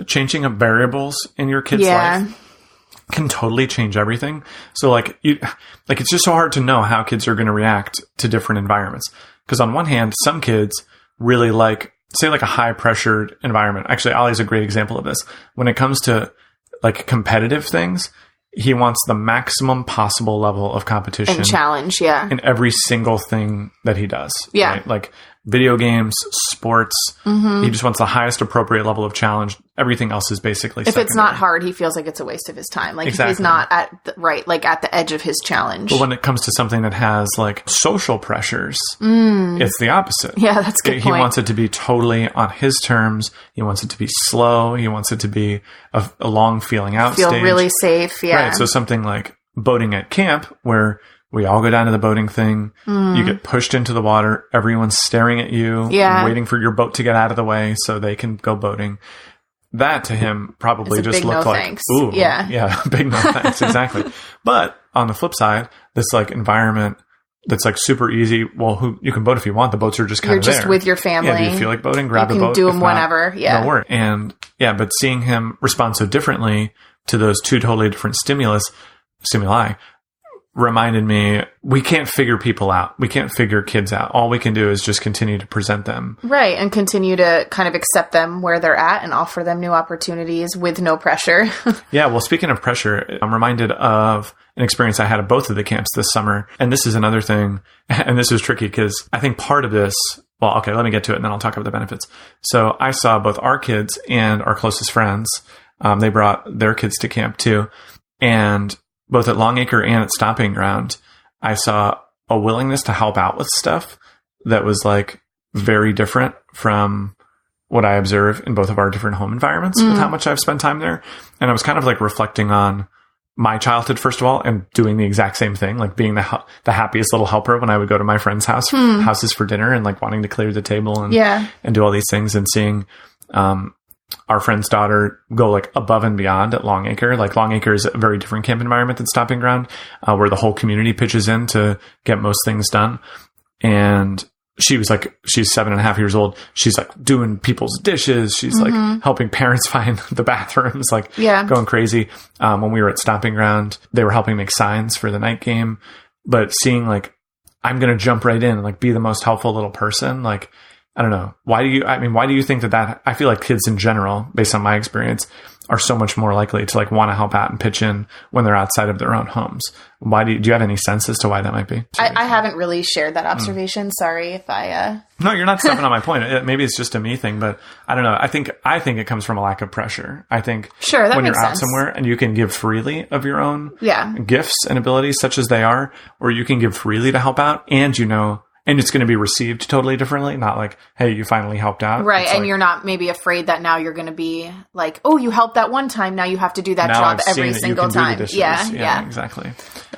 changing up variables in your kid's life can totally change everything. So it's just so hard to know how kids are going to react to different environments. Because on one hand, some kids really like, say like a high pressured environment. Actually, Ollie's a great example of this. When it comes to like competitive things, he wants the maximum possible level of competition and challenge. Yeah. In every single thing that he does. Yeah. Right? Like video games, sports. He just wants the highest appropriate level of challenge. Everything else is basically secondary. If it's not hard, he feels like it's a waste of his time. Like if he's not at the edge of his challenge. But when it comes to something that has like social pressures, it's the opposite. Yeah, that's a good point. He wants it to be totally on his terms. He wants it to be slow. He wants it to be a long feeling out stage. Feel really safe. Yeah. Right. So something like boating at camp where we all go down to the boating thing. You get pushed into the water. Everyone's staring at you, waiting for your boat to get out of the way so they can go boating. That to him probably just looked like, thanks. Ooh, yeah, big no thanks, exactly. But on the flip side, this like environment that's like super easy. Well, you can boat if you want. The boats are just kind of there. You're just with your family. Yeah, do you feel like boating? Grab a boat. You can do them whenever. Yeah, don't worry. And but seeing him respond so differently to those 2 totally different stimuli reminded me, we can't figure people out. We can't figure kids out. All we can do is just continue to present them. Right. And continue to kind of accept them where they're at and offer them new opportunities with no pressure. Yeah. Well, speaking of pressure, I'm reminded of an experience I had at both of the camps this summer. And this is another thing. And this was tricky because I think part of this, well, okay, let me get to it and then I'll talk about the benefits. So I saw both our kids and our closest friends. They brought their kids to camp too. And both at Longacre and at Stomping Ground, I saw a willingness to help out with stuff that was like very different from what I observe in both of our different home environments with how much I've spent time there. And I was kind of like reflecting on my childhood, first of all, and doing the exact same thing, like being the happiest little helper when I would go to my friend's houses for dinner and like wanting to clear the table and do all these things, and seeing, our friend's daughter go like above and beyond at Longacre. Like Longacre is a very different camp environment than Stomping Ground, where the whole community pitches in to get most things done. And she's 7.5 years old. She's like doing people's dishes. She's like helping parents find the bathrooms, like going crazy. When we were at Stomping Ground, they were helping make signs for the night game, but seeing like, I'm going to jump right in and like be the most helpful little person. Like, I don't know. Why do you think that I feel like kids in general, based on my experience, are so much more likely to like want to help out and pitch in when they're outside of their own homes? Why do you have any sense as to why that might be? I haven't really shared that observation. Sorry if I, No, you're not stepping on my point. Maybe it's just a me thing, but I don't know. I think it comes from a lack of pressure. I think when you're out somewhere and you can give freely of your own gifts and abilities, such as they are, or you can give freely to help out, and it's going to be received totally differently. Not like, hey, you finally helped out. Right. It's and like, you're not maybe afraid that now you're going to be like, oh, you helped that one time. Now you have to do that job every single time. Yeah, exactly.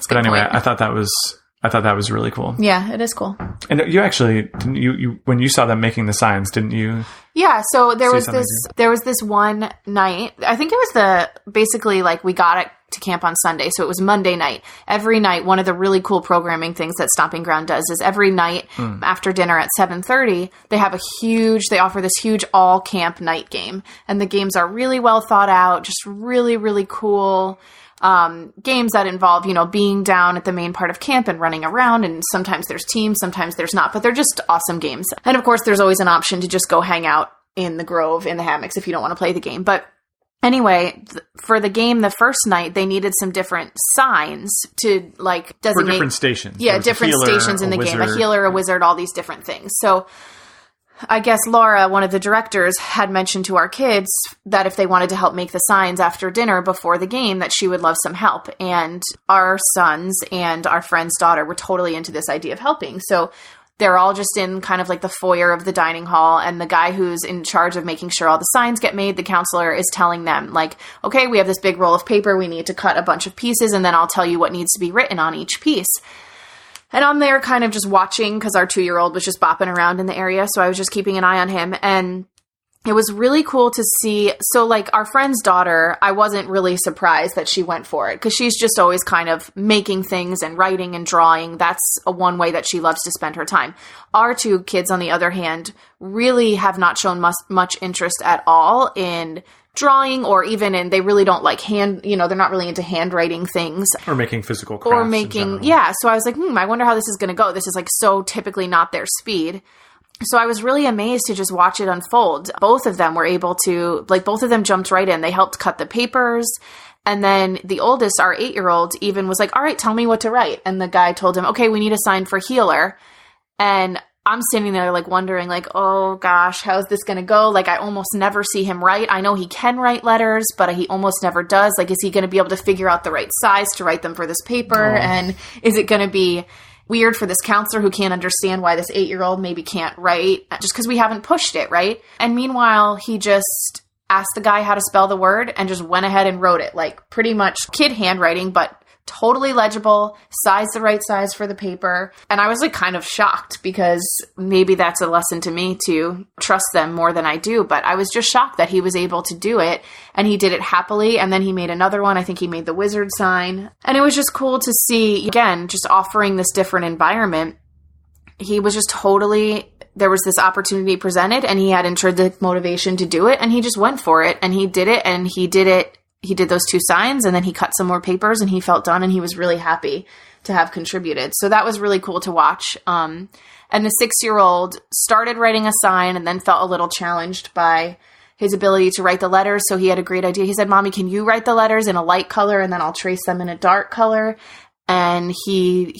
But anyway, I thought that was really cool. Yeah, it is cool. And you actually, didn't you when you saw them making the signs, didn't you? Yeah. So there was this one night, I think it was basically like we got it to camp on Sunday. So it was Monday night. Every night, one of the really cool programming things that Stomping Ground does is every night after dinner at 7:30, they offer this huge all camp night game. And the games are really well thought out, just really, really cool games that involve, being down at the main part of camp and running around. And sometimes there's teams, sometimes there's not, but they're just awesome games. And of course, there's always an option to just go hang out in the grove, in the hammocks, if you don't want to play the game. But anyway, for the game the first night, they needed some different signs to like designate. For different stations. Yeah, different stations in the game. A healer, a wizard, all these different things. So I guess Laura, one of the directors, had mentioned to our kids that if they wanted to help make the signs after dinner before the game, that she would love some help. And our sons and our friend's daughter were totally into this idea of helping. So they're all just in kind of like the foyer of the dining hall, and the guy who's in charge of making sure all the signs get made, the counselor, is telling them like, okay, we have this big roll of paper. We need to cut a bunch of pieces, and then I'll tell you what needs to be written on each piece. And I'm there kind of just watching because our 2-year-old was just bopping around in the area. So I was just keeping an eye on him. And it was really cool to see. So like our friend's daughter, I wasn't really surprised that she went for it because she's just always kind of making things and writing and drawing. That's one way that she loves to spend her time. Our 2 kids, on the other hand, really have not shown much interest at all in drawing, or even they really don't like they're not really into handwriting things. Or making physical crafts. So I was like, I wonder how this is going to go. This is like so typically not their speed. So I was really amazed to just watch it unfold. Both of them were able to, both of them jumped right in. They helped cut the papers. And then the oldest, our 8-year-old, even was like, all right, tell me what to write. And the guy told him, okay, we need a sign for healer. And I'm standing there wondering oh gosh, how's this going to go? I almost never see him write. I know he can write letters, but he almost never does. Is he going to be able to figure out the right size to write them for this paper? Oh. And is it going to be weird for this counselor who can't understand why this 8-year-old maybe can't write just because we haven't pushed it, right? And meanwhile, he just asked the guy how to spell the word and just went ahead and wrote it, pretty much kid handwriting, but totally legible, the right size for the paper. And I was kind of shocked because maybe that's a lesson to me to trust them more than I do. But I was just shocked that he was able to do it, and he did it happily. And then he made another one. I think he made the wizard sign. And it was just cool to see, again, just offering this different environment. He was just there was this opportunity presented, and he had intrinsic motivation to do it. And he just went for it, and he did it, He did those 2 signs, and then he cut some more papers, and he felt done, and he was really happy. to have contributed. So that was really cool to watch. And the 6-year-old started writing a sign and then felt a little challenged by his ability to write the letters. So he had a great idea. He said, "Mommy, can you write the letters in a light color and then I'll trace them in a dark color?" And he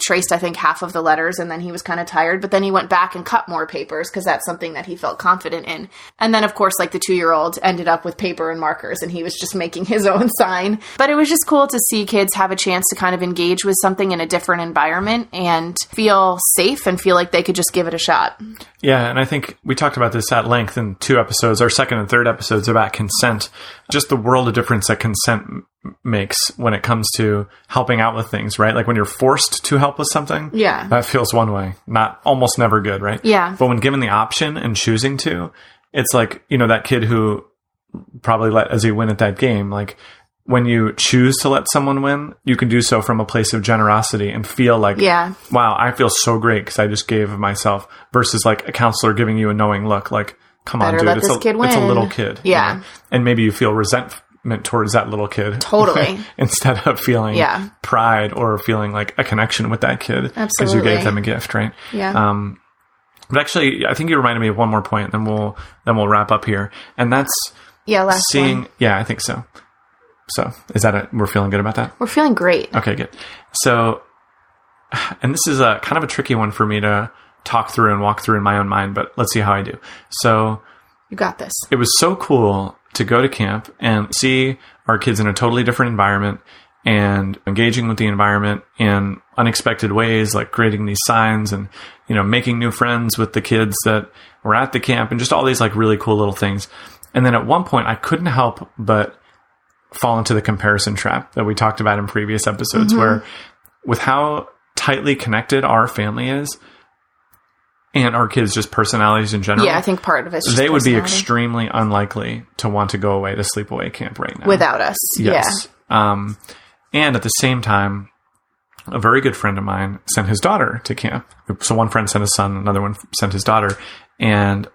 traced, I think, half of the letters, and then he was kind of tired, but then he went back and cut more papers because that's something that he felt confident in. And then, of course, like the 2-year-old ended up with paper and markers, and he was just making his own sign. But it was just cool to see kids have a chance to kind of engage with something in a different environment and feel safe and feel like they could just give it a shot. Yeah, and I think we talked about this at length in 2 episodes, our second and third episodes about consent, just the world of difference that consent makes when it comes to helping out with things, right? Like when you're forced to help with something, that feels one way, almost never good, right? Yeah. But when given the option and choosing to, it's like, that kid who probably let Ezzy win at that game, like when you choose to let someone win, you can do so from a place of generosity and feel like, wow, I feel so great because I just gave of myself, versus like a counselor giving you a knowing look, like, come on, dude, it's a little kid. Yeah. And maybe you feel resentment towards that little kid. Totally. Instead of feeling pride or feeling like a connection with that kid. Absolutely. Because you gave them a gift, right? Yeah. But actually, I think you reminded me of one more point, then we'll wrap up here. And that's seeing one. Yeah, I think so. So is that it? We're feeling good about that? We're feeling great. Okay, good. So, and this is a kind of a tricky one for me to talk through and walk through in my own mind, but let's see how I do. So you got this. It was so cool to go to camp and see our kids in a totally different environment and engaging with the environment in unexpected ways, like creating these signs and, making new friends with the kids that were at the camp and just all these like really cool little things. And then at one point I couldn't help but fall into the comparison trap that we talked about in previous episodes, where with how tightly connected our family is, and our kids' just personalities in general. Yeah, I think part of it's just they would be extremely unlikely to want to go away to sleepaway camp right now. Without us. Yes. Yeah. And at the same time, a very good friend of mine sent his daughter to camp. So one friend sent his son, another one sent his daughter. And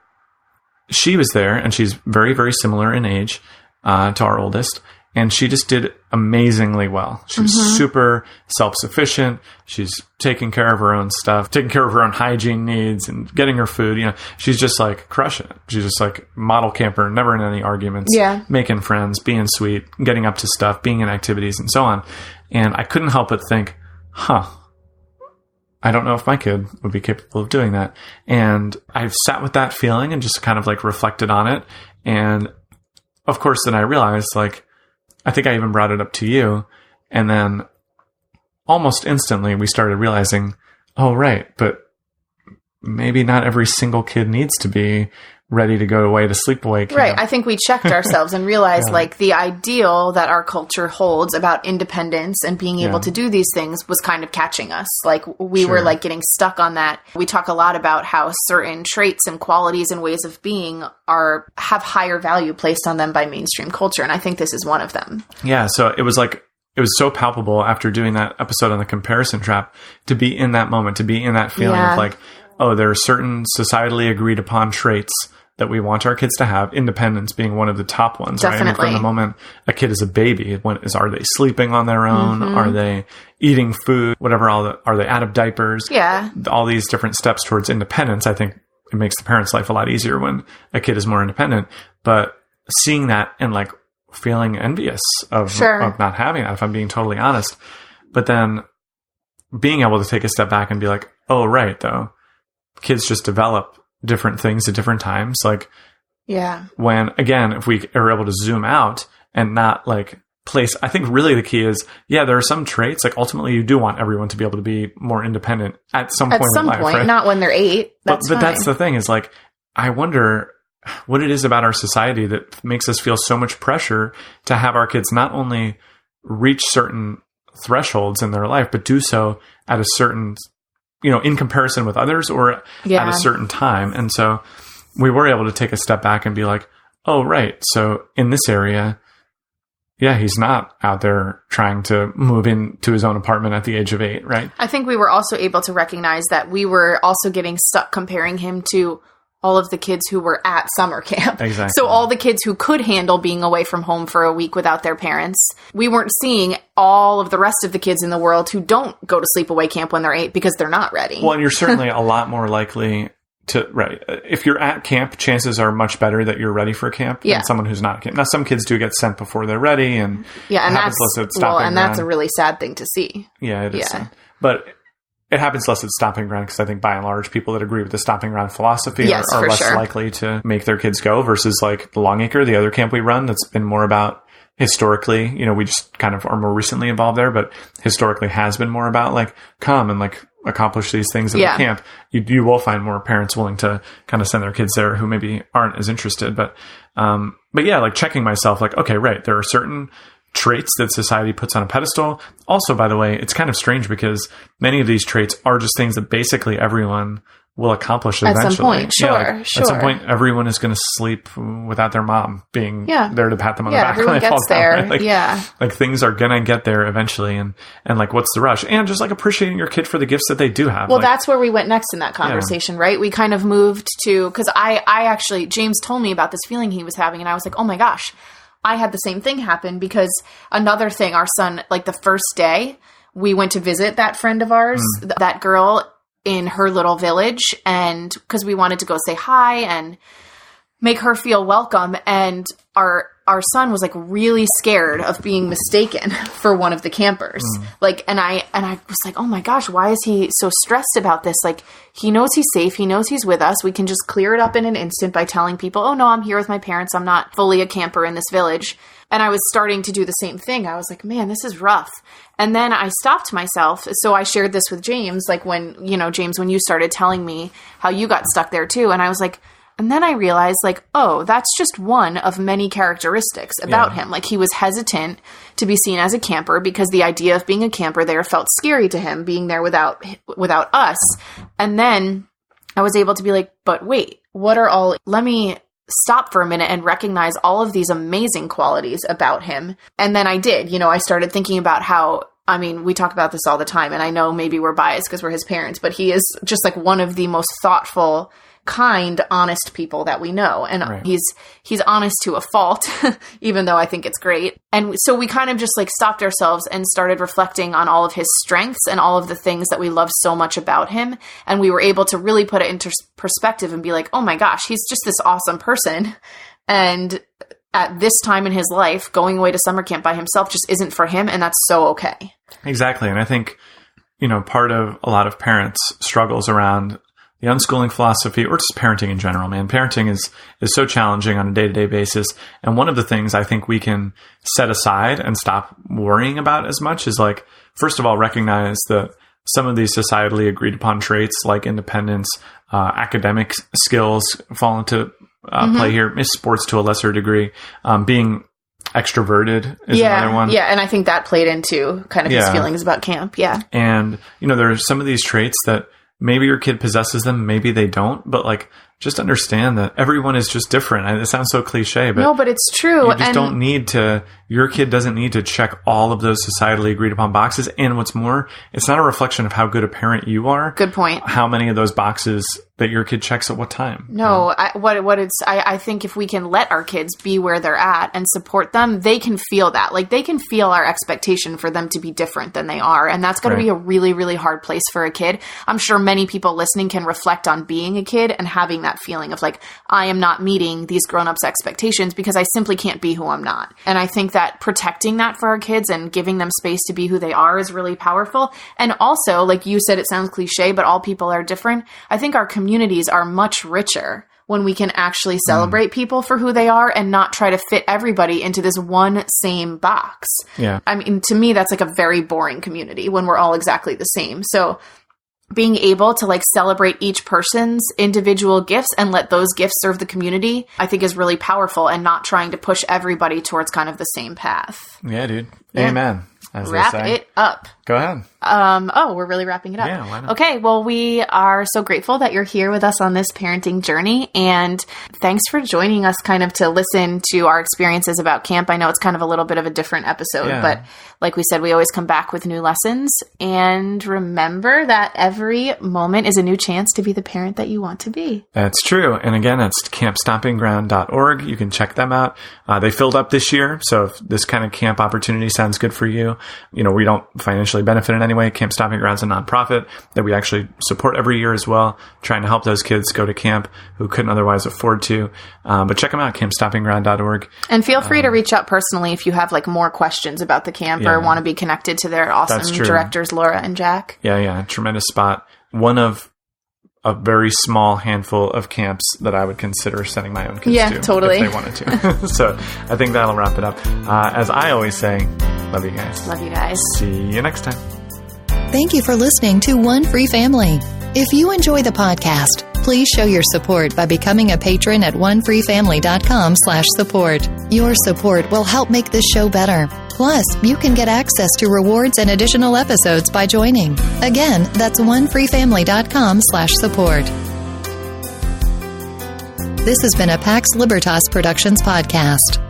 she was there, and she's very, very similar in age to our oldest. And she just did amazingly well. She's super self-sufficient. She's taking care of her own stuff, taking care of her own hygiene needs and getting her food. She's just like crushing it. She's just like model camper, never in any arguments, making friends, being sweet, getting up to stuff, being in activities and so on. And I couldn't help but think, I don't know if my kid would be capable of doing that. And I've sat with that feeling and just kind of like reflected on it. And of course, then I realized like, I think I even brought it up to you. And then almost instantly we started realizing, oh, right, but maybe not every single kid needs to be ready to go away to sleepaway camp. Right. I think we checked ourselves and realized like the ideal that our culture holds about independence and being able to do these things was kind of catching us. Like we were like getting stuck on that. We talk a lot about how certain traits and qualities and ways of being have higher value placed on them by mainstream culture. And I think this is one of them. Yeah. So it was so palpable after doing that episode on the comparison trap to be in that moment, to be in that feeling of like, oh, there are certain societally agreed upon traits that we want our kids to have, independence being one of the top ones. Definitely. Right? And from the moment a kid is a baby, are they sleeping on their own? Are they eating food? Whatever, are they out of diapers? Yeah. All these different steps towards independence. I think it makes the parent's life a lot easier when a kid is more independent. But seeing that and like feeling envious of not having that, if I'm being totally honest. But then being able to take a step back and be like, oh, right, though. Kids just develop different things at different times. Like, when, again, if we are able to zoom out and not like place, I think really the key is, there are some traits, like ultimately you do want everyone to be able to be more independent at some point in life, right? Not when they're 8. But that's the thing is like, I wonder what it is about our society that makes us feel so much pressure to have our kids not only reach certain thresholds in their life, but do so at a certain, in comparison with others or at a certain time. And so we were able to take a step back and be like, oh, right. So in this area, he's not out there trying to move into his own apartment at the age of 8, right? I think we were also able to recognize that we were also getting stuck comparing him to all of the kids who were at summer camp. Exactly. So all the kids who could handle being away from home for a week without their parents, we weren't seeing all of the rest of the kids in the world who don't go to sleepaway camp when they're 8 because they're not ready. Well, and you're certainly a lot more likely to, right. If you're at camp, chances are much better that you're ready for camp than someone who's not at camp. Now, some kids do get sent before they're ready, and that's a really sad thing to see. Yeah, it is. Sad. But it happens less at Stomping Ground because I think by and large, people that agree with the Stomping Ground philosophy are less likely to make their kids go versus like the Longacre, the other camp we run, that's been more about historically, we just kind of are more recently involved there, but historically has been more about like come and like accomplish these things at the camp. You will find more parents willing to kind of send their kids there who maybe aren't as interested. But yeah, like checking myself, like, okay, right. There are certain traits that society puts on a pedestal. Also, by the way, it's kind of strange because many of these traits are just things that basically everyone will accomplish eventually. At some point, sure. At some point, everyone is going to sleep without their mom being there to pat them on the back when they fall down. Right? Like things are going to get there eventually, and like what's the rush? And just like appreciating your kid for the gifts that they do have. Well, that's where we went next in that conversation, right? We kind of moved to, because I actually, James told me about this feeling he was having, and I was like, oh my gosh, I had the same thing happen, because another thing, our son, like the first day we went to visit that friend of ours, that girl in her little village, and because we wanted to go say hi and make her feel welcome. And our son was like really scared of being mistaken for one of the campers. Like, and I was like, oh my gosh, why is he so stressed about this? Like, he knows he's safe. He knows he's with us. We can just clear it up in an instant by telling people, oh no, I'm here with my parents. I'm not fully a camper in this village. And I was starting to do the same thing. I was like, man, this is rough. And then I stopped myself. So I shared this with James, like when, James, when you started telling me how you got stuck there too. And I was like, and then I realized, like, oh, that's just one of many characteristics about him. Like, he was hesitant to be seen as a camper because the idea of being a camper there felt scary to him, being there without us. And then I was able to be like, but wait, let me stop for a minute and recognize all of these amazing qualities about him. And then I did, I started thinking about how, we talk about this all the time, and I know maybe we're biased because we're his parents, but he is just like one of the most thoughtful, kind, honest people that we know. And he's honest to a fault, even though I think it's great. And so we kind of just like stopped ourselves and started reflecting on all of his strengths and all of the things that we love so much about him. And we were able to really put it into perspective and be like, oh my gosh, he's just this awesome person. And at this time in his life, going away to summer camp by himself just isn't for him. And that's so okay. Exactly. And I think, part of a lot of parents' struggles around the unschooling philosophy, or just parenting in general, man. Parenting is so challenging on a day-to-day basis. And one of the things I think we can set aside and stop worrying about as much is, like, first of all, recognize that some of these societally agreed upon traits like independence, academic skills fall into play here, sports to a lesser degree, being extroverted is another one. Yeah, and I think that played into kind of his feelings about camp. Yeah. And, there are some of these traits that maybe your kid possesses them, maybe they don't, but like, just understand that everyone is just different. It sounds so cliche, but... No, but it's true. You just don't need to... Your kid doesn't need to check all of those societally agreed upon boxes. And what's more, it's not a reflection of how good a parent you are. Good point. How many of those boxes that your kid checks at what time. No, I think if we can let our kids be where they're at and support them, they can feel that. Like, they can feel our expectation for them to be different than they are. And that's going to be a really, really hard place for a kid. I'm sure many people listening can reflect on being a kid and having that feeling of like, I am not meeting these grown-ups' expectations because I simply can't be who I'm not. And I think that protecting that for our kids and giving them space to be who they are is really powerful. And also, like you said, it sounds cliche, but all people are different. I think our communities are much richer when we can actually celebrate people for who they are and not try to fit everybody into this one same box. Yeah. To me, that's like a very boring community when we're all exactly the same. So being able to like celebrate each person's individual gifts and let those gifts serve the community, I think is really powerful, and not trying to push everybody towards kind of the same path. Yeah, dude. Yeah. Amen. Wrap it up. Go ahead. We're really wrapping it up. Yeah, why not? Okay, well, we are so grateful that you're here with us on this parenting journey, and thanks for joining us kind of to listen to our experiences about camp. I know it's kind of a little bit of a different episode, but like we said, we always come back with new lessons, and remember that every moment is a new chance to be the parent that you want to be. That's true. And again, it's campstompingground.org. You can check them out. They filled up this year, so if this kind of camp opportunity sounds good for you, we don't financially benefit in any way. Camp Stomping Ground's a nonprofit that we actually support every year as well, trying to help those kids go to camp who couldn't otherwise afford to. But check them out, campstompingground.org. And feel free to reach out personally if you have more questions about the camp or want to be connected to their awesome directors, Laura and Jack. Yeah, tremendous spot. One of a very small handful of camps that I would consider sending my own kids to totally. if they wanted to. So I think that'll wrap it up. As I always say, love you guys. Love you guys. See you next time. Thank you for listening to One Free Family. If you enjoy the podcast, please show your support by becoming a patron at onefreefamily.com/support. Your support will help make this show better. Plus, you can get access to rewards and additional episodes by joining. Again, that's onefreefamily.com/support. This has been a Pax Libertas Productions podcast.